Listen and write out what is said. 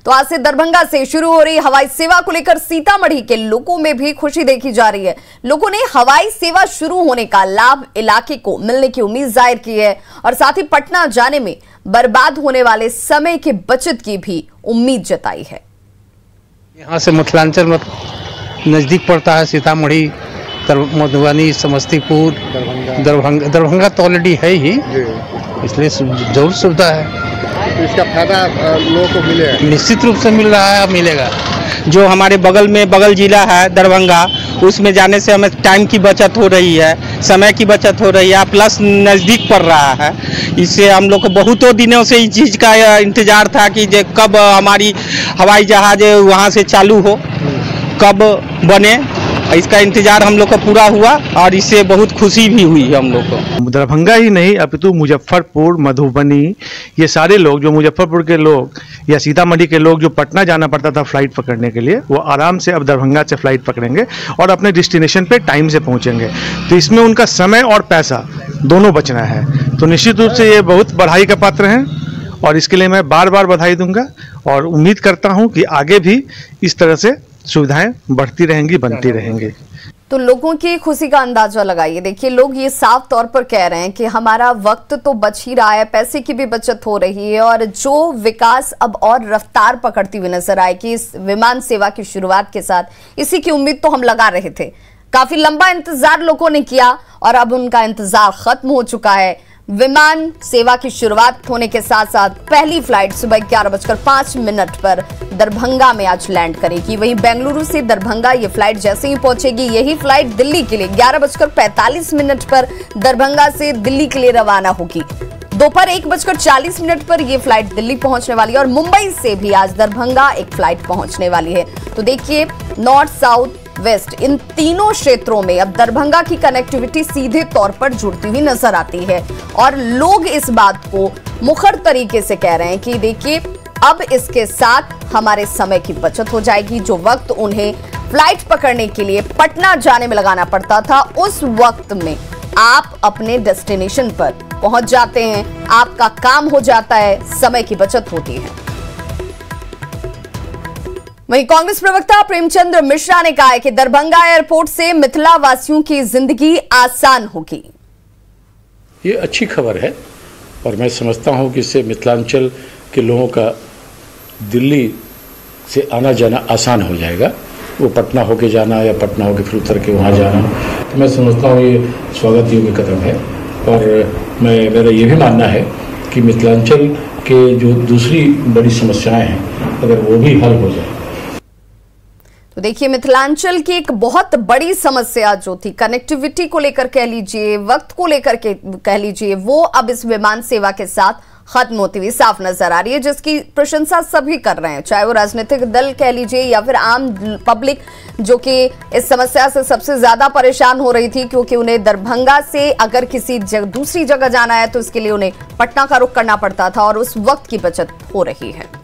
तो आज से दरभंगा से शुरू हो रही हवाई सेवा को लेकर सीतामढ़ी के लोगों में भी खुशी देखी जा रही है। लोगों ने हवाई सेवा शुरू होने का लाभ इलाके को मिलने की उम्मीद जाहिर की है और साथ ही पटना जाने में बर्बाद होने वाले समय की बचत की भी उम्मीद जताई है। यहाँ से मिथिलांचल में नजदीक पड़ता है, सीतामढ़ी, मधुबनी, समस्तीपुर, दरभंगा तो ऑलरेडी है ही, इसलिए जरूर सुविधा है। तो इसका फायदा लोगों को मिलेगा, निश्चित रूप से मिल रहा है, मिलेगा। जो हमारे बगल जिला है दरभंगा, उसमें जाने से हमें टाइम की बचत हो रही है, समय की बचत हो रही है, प्लस नज़दीक पड़ रहा है। इससे हम लोग को बहुतों दिनों से इस चीज़ का इंतज़ार था कि कब हमारी हवाई जहाज वहाँ से चालू हो, कब बने। इसका इंतजार हम लोग को पूरा हुआ और इससे बहुत खुशी भी हुई है हम लोग को। दरभंगा ही नहीं अपितु मुजफ्फरपुर, मधुबनी, ये सारे लोग, जो मुजफ्फरपुर के लोग या सीतामढ़ी के लोग जो पटना जाना पड़ता था फ्लाइट पकड़ने के लिए, वो आराम से अब दरभंगा से फ्लाइट पकड़ेंगे और अपने डेस्टिनेशन पे टाइम से पहुंचेंगे। तो इसमें उनका समय और पैसा दोनों बचना है। तो निश्चित रूप से ये बहुत बधाई का पात्र हैं और इसके लिए मैं बार बार बधाई दूंगा और उम्मीद करता हूँ कि आगे भी इस तरह से सुविधाएं बढ़ती रहेंगी, बनती रहेंगी। तो लोगों की खुशी का अंदाजा लगाइए। देखिए, लोग ये साफ तौर पर कह रहे हैं कि हमारा वक्त तो बच ही रहा है, पैसे की भी बचत हो रही है और जो विकास अब और रफ्तार पकड़ती हुई नजर आएगी इस विमान सेवा की शुरुआत के साथ, इसी की उम्मीद तो हम लगा रहे थे। काफी लंबा इंतजार लोगों ने किया और अब उनका इंतजार खत्म हो चुका है। विमान सेवा की शुरुआत होने के साथ साथ पहली फ्लाइट सुबह 11:05 पर दरभंगा में आज लैंड करेगी। वहीं बेंगलुरु से दरभंगा ये फ्लाइट जैसे ही पहुंचेगी, यही फ्लाइट दिल्ली के लिए 11:45 पर दरभंगा से दिल्ली के लिए रवाना होगी। दोपहर 1:40 पर यह फ्लाइट दिल्ली पहुंचने वाली है और मुंबई से भी आज दरभंगा एक फ्लाइट पहुंचने वाली है। तो देखिए, नॉर्थ, साउथ, वेस्ट, इन तीनों क्षेत्रों में अब दरभंगा की कनेक्टिविटी सीधे तौर पर जुड़ती हुई नजर आती है और लोग इस बात को मुखर तरीके से कह रहे हैं कि देखिए, अब इसके साथ हमारे समय की बचत हो जाएगी। जो वक्त उन्हें फ्लाइट पकड़ने के लिए पटना जाने में लगाना पड़ता था, उस वक्त में आप अपने डेस्टिनेशन पर पहुंच जाते हैं, आपका काम हो जाता है, समय की बचत होती है। वहीं कांग्रेस प्रवक्ता प्रेमचंद्र मिश्रा ने कहा है कि दरभंगा एयरपोर्ट से मिथिला वासियों की जिंदगी आसान होगी। ये अच्छी खबर है और मैं समझता हूं कि इससे मिथिलांचल के लोगों का दिल्ली से आना जाना आसान हो जाएगा। वो पटना होके जाना या पटना होके फिर उतर के वहाँ जाना, तो मैं समझता हूँ ये स्वागत योग्य कदम है। और मेरा ये भी मानना है कि मिथिलांचल के जो दूसरी बड़ी समस्याएं हैं, अगर वो भी हल हो जाए। तो देखिए, मिथिलांचल की एक बहुत बड़ी समस्या जो थी कनेक्टिविटी को लेकर कह लीजिए, वक्त को लेकर के कह लीजिए, वो अब इस विमान सेवा के साथ खत्म होती हुई साफ नजर आ रही है, जिसकी प्रशंसा सभी कर रहे हैं, चाहे वो राजनीतिक दल कह लीजिए या फिर आम पब्लिक, जो कि इस समस्या से सबसे ज्यादा परेशान हो रही थी, क्योंकि उन्हें दरभंगा से अगर किसी दूसरी जगह जाना है तो इसके लिए उन्हें पटना का रुख करना पड़ता था और उस वक्त की बचत हो रही है।